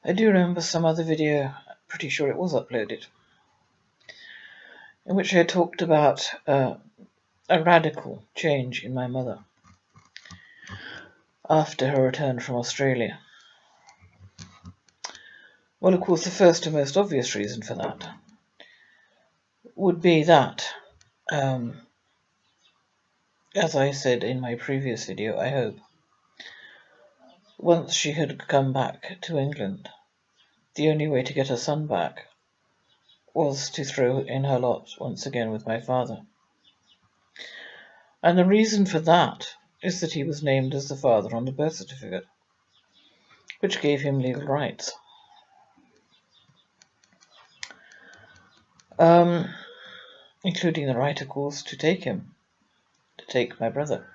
I do remember some other video, pretty sure it was uploaded, in which I talked about a radical change in my mother after her return from Australia. Well, of course, the first and most obvious reason for that would be that, as I said in my previous video, I hope, once she had come back to England, the only way to get her son back was to throw in her lot once again with my father. And the reason for that is that he was named as the father on the birth certificate, which gave him legal rights. Including the right, of course, to take my brother.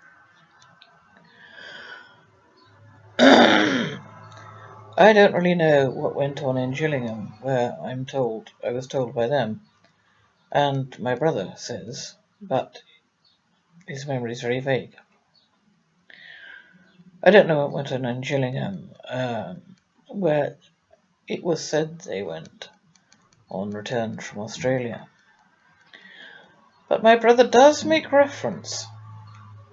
I don't really know what went on in Gillingham, where I was told by them, and my brother says, but his memory is very vague. I don't know what went on in Gillingham, where it was said they went on return from Australia. But my brother does make reference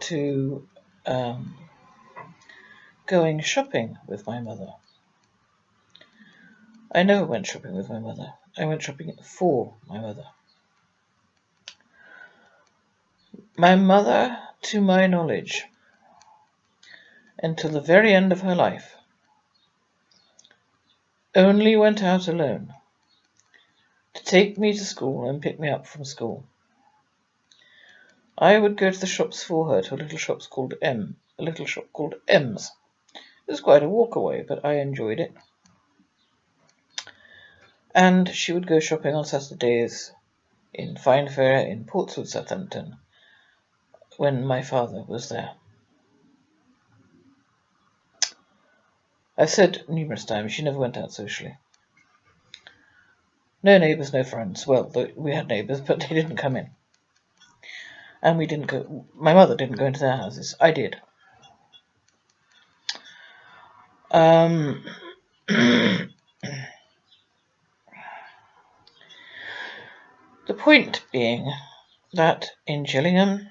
to going shopping with my mother. I never went shopping with my mother. I went shopping for my mother. My mother, to my knowledge, until the very end of her life, only went out alone to take me to school and pick me up from school. I would go to the shops for her, to a little shop called M's. It was quite a walk away, but I enjoyed it. And she would go shopping on Saturdays in Fine Fair in Portswood, Southampton, when my father was there. I've said numerous times she never went out socially. No neighbours, no friends. Well, we had neighbours, but they didn't come in. And we didn't go. My mother didn't go into their houses. I did. The point being that in Gillingham,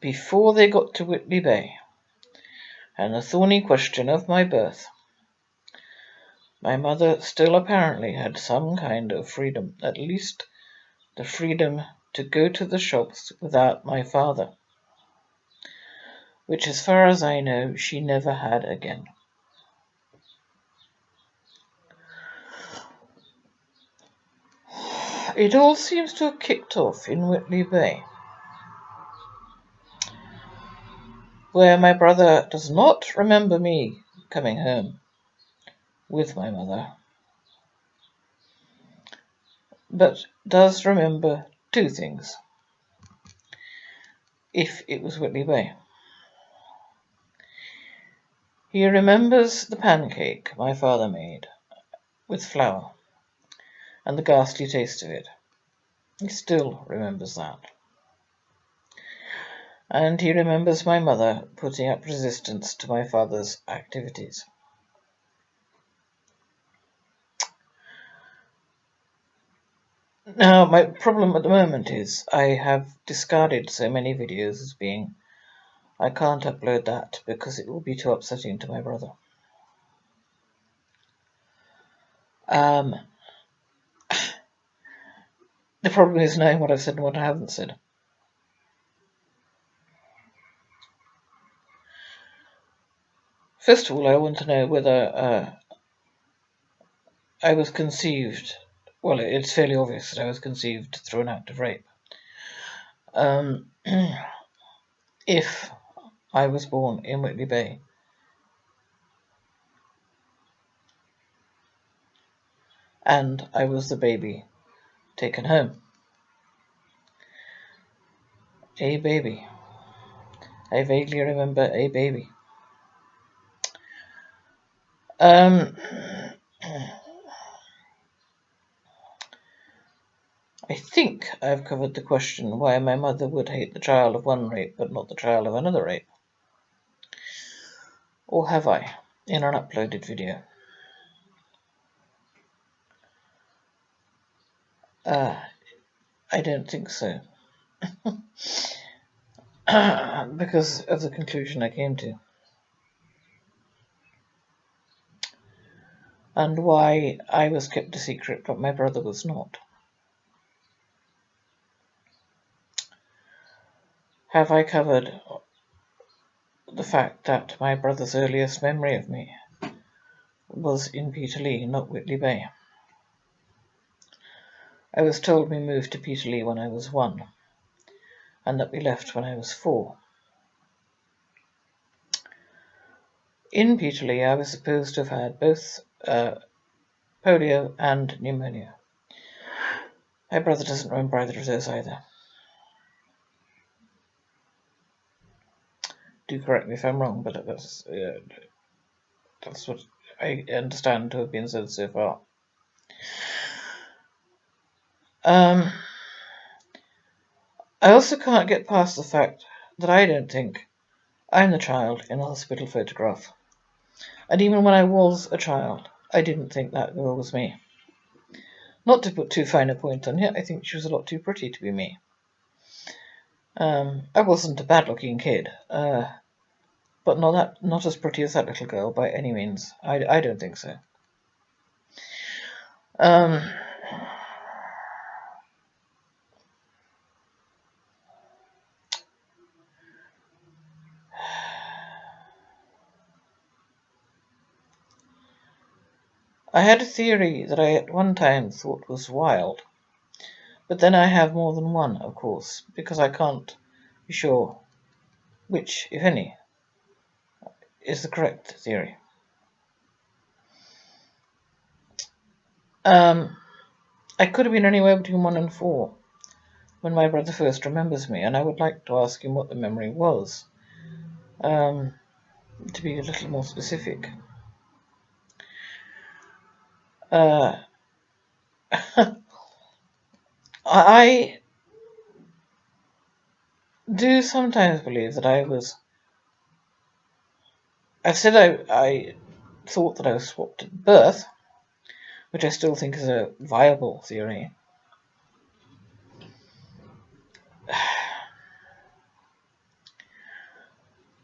before they got to Whitley Bay, and the thorny question of my birth, my mother still apparently had some kind of freedom, at least the freedom to go to the shops without my father, which, as far as I know, she never had again. It all seems to have kicked off in Whitley Bay, where my brother does not remember me coming home with my mother, but does remember two things, if it was Whitley Bay. He remembers the pancake my father made with flour and the ghastly taste of it. He still remembers that. And he remembers my mother putting up resistance to my father's activities. Now, my problem at the moment is I have discarded so many videos as being, I can't upload that because it will be too upsetting to my brother. The problem is knowing what I've said and what I haven't said. First of all, I want to know whether I was conceived. Well, it's fairly obvious that I was conceived through an act of rape. If I was born in Whitley Bay, and I was the baby taken home. A baby. I vaguely remember a baby. I think I've covered the question why my mother would hate the child of one rape but not the child of another rape. Or have I, in an uploaded video? I don't think so. Because of the conclusion I came to. And why I was kept a secret, but my brother was not. Have I covered the fact that my brother's earliest memory of me was in Peterlee, not Whitley Bay? I was told we moved to Peterlee when I was 1, and that we left when I was 4. In Peterlee, I was supposed to have had both polio and pneumonia. My brother doesn't remember either of those either. Do correct me if I'm wrong, but that's what I understand to have been said so far. I also can't get past the fact that I don't think I'm the child in the hospital photograph. And even when I was a child, I didn't think that girl was me. Not to put too fine a point on it, I think she was a lot too pretty to be me. I wasn't a bad-looking kid, but not as pretty as that little girl by any means. I don't think so. I had a theory that I at one time thought was wild, but then I have more than one, of course, because I can't be sure which, if any, is the correct theory. I could have been anywhere between 1 and 4 when my brother first remembers me, and I would like to ask him what the memory was, to be a little more specific. I do sometimes believe that I've said I thought that I was swapped at birth, which I still think is a viable theory.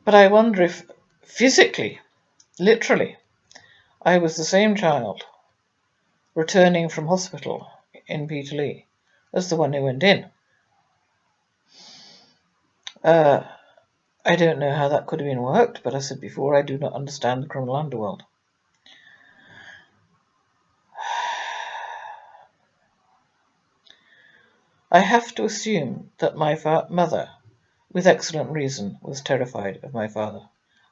But I wonder if physically, literally, I was the same child returning from hospital in Peterlee as the one who went in. I don't know how that could have been worked, but as I said before, I do not understand the criminal underworld. I have to assume that my mother, with excellent reason, was terrified of my father,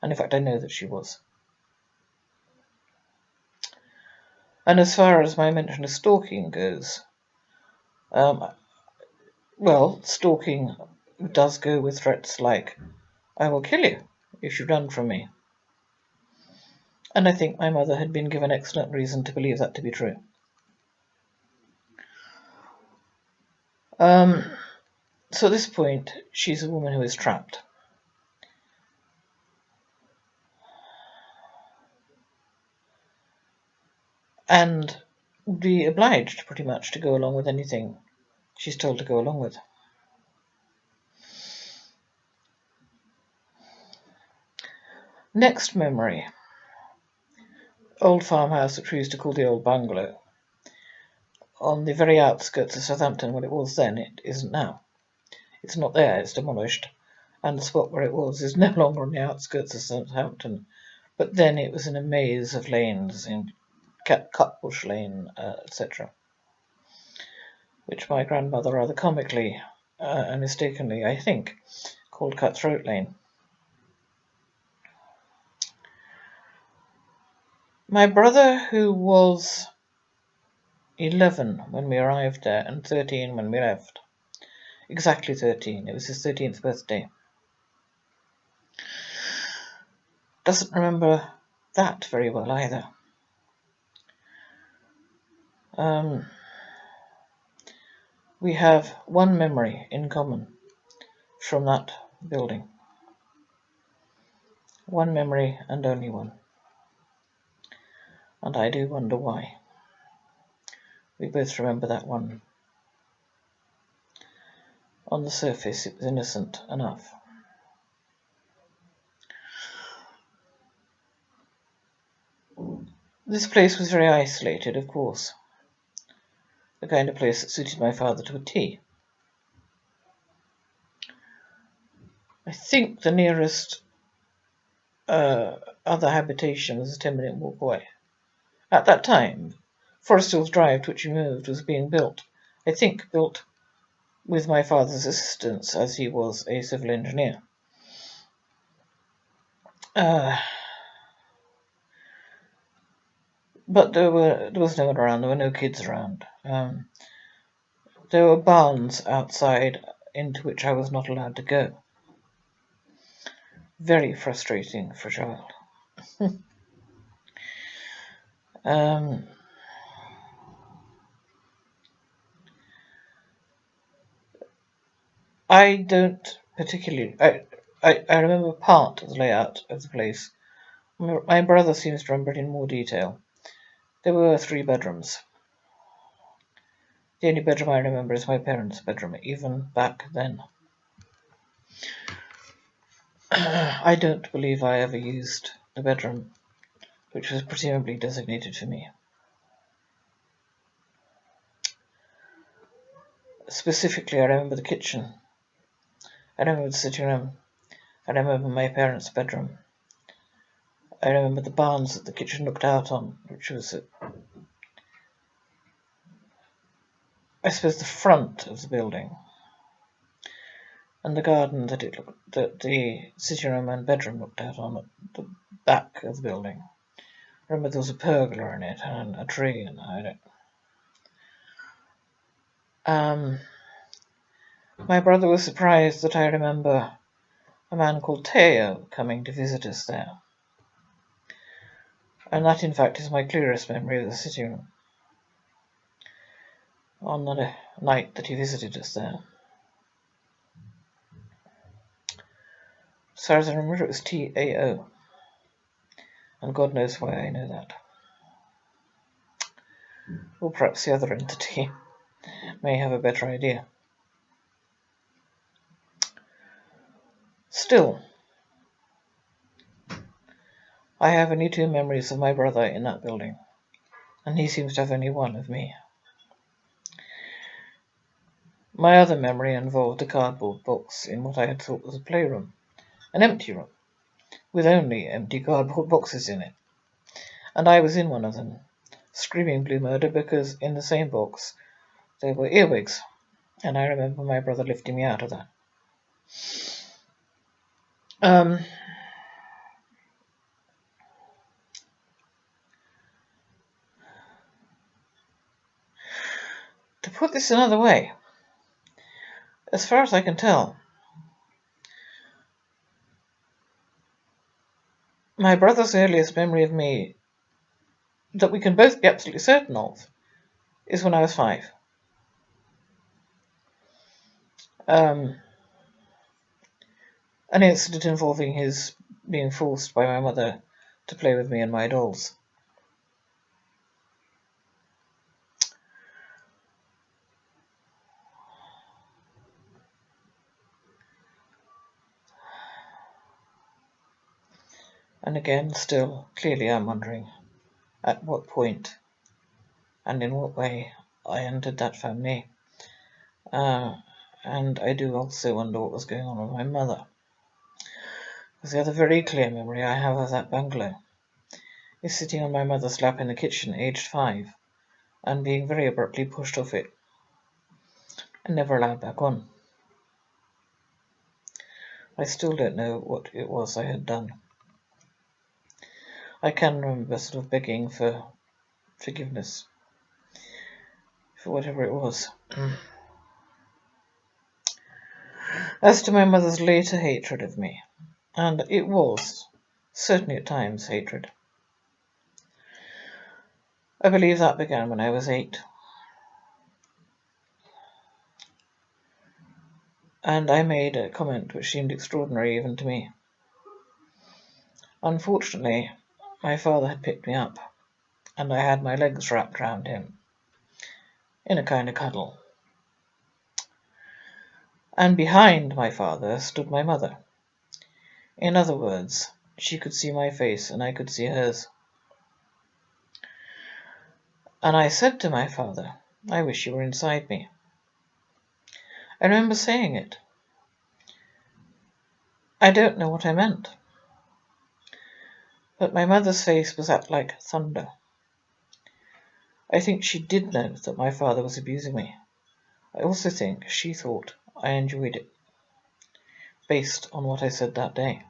and in fact I know that she was. And as far as my mention of stalking goes, well, stalking does go with threats like, I will kill you if you run from me. And I think my mother had been given excellent reason to believe that to be true. So at this point, she's a woman who is trapped. And be obliged, pretty much, to go along with anything she's told to go along with. Next memory. Old farmhouse, which we used to call the Old Bungalow, on the very outskirts of Southampton. Well, it was then, it isn't now. It's not there, it's demolished, and the spot where it was is no longer on the outskirts of Southampton, but then it was in a maze of lanes, in Cutbush Lane, etc., which my grandmother rather comically and mistakenly, I think, called Cutthroat Lane. My brother, who was 11 when we arrived there and 13 when we left, exactly 13, it was his 13th birthday, doesn't remember that very well either. We have one memory in common from that building. One memory and only one. And I do wonder why. We both remember that one. On the surface, it was innocent enough. This place was very isolated, of course. The kind of place that suited my father to a T. I think the nearest other habitation was a 10-minute walk away. At that time, Forest Hills Drive, to which we moved, was being built. I think built with my father's assistance, as he was a civil engineer. But there was no one around. There were no kids around. There were barns outside into which I was not allowed to go. Very frustrating for a child. I don't particularly. I remember part of the layout of the place. My brother seems to remember it in more detail. There were 3 bedrooms. The only bedroom I remember is my parents' bedroom, even back then. I don't believe I ever used the bedroom, which was presumably designated for me. Specifically, I remember the kitchen. I remember the sitting room. I remember my parents' bedroom. I remember the barns that the kitchen looked out on, which was, I suppose, the front of the building, and the garden that the sitting room and bedroom looked out on at the back of the building. I remember there was a pergola in it and a tree, and my brother was surprised that I remember a man called Teo coming to visit us there. And that, in fact, is my clearest memory of the sitting room on the night that he visited us there. As far as I remember, it was T-A-O. And God knows why I know that. Or perhaps the other entity may have a better idea. Still, I have only 2 memories of my brother in that building, and he seems to have only 1 of me. My other memory involved a cardboard box in what I had thought was a playroom, an empty room, with only empty cardboard boxes in it. And I was in one of them, screaming blue murder because in the same box there were earwigs, and I remember my brother lifting me out of that. To put this another way, as far as I can tell, my brother's earliest memory of me, that we can both be absolutely certain of, is when I was 5. An incident involving his being forced by my mother to play with me and my dolls. And again, still, clearly I'm wondering at what point and in what way I entered that family. And I do also wonder what was going on with my mother. Because the other very clear memory I have of that bungalow is sitting on my mother's lap in the kitchen, aged 5, and being very abruptly pushed off it and never allowed back on. I still don't know what it was I had done. I can remember sort of begging for forgiveness for whatever it was. As to my mother's later hatred of me, and it was certainly at times hatred, I believe that began when I was 8. And I made a comment which seemed extraordinary even to me. Unfortunately, my father had picked me up, and I had my legs wrapped round him, in a kind of cuddle. And behind my father stood my mother. In other words, she could see my face and I could see hers. And I said to my father, "I wish you were inside me." I remember saying it. I don't know what I meant. But my mother's face was up like thunder. I think she did know that my father was abusing me. I also think she thought I enjoyed it, based on what I said that day.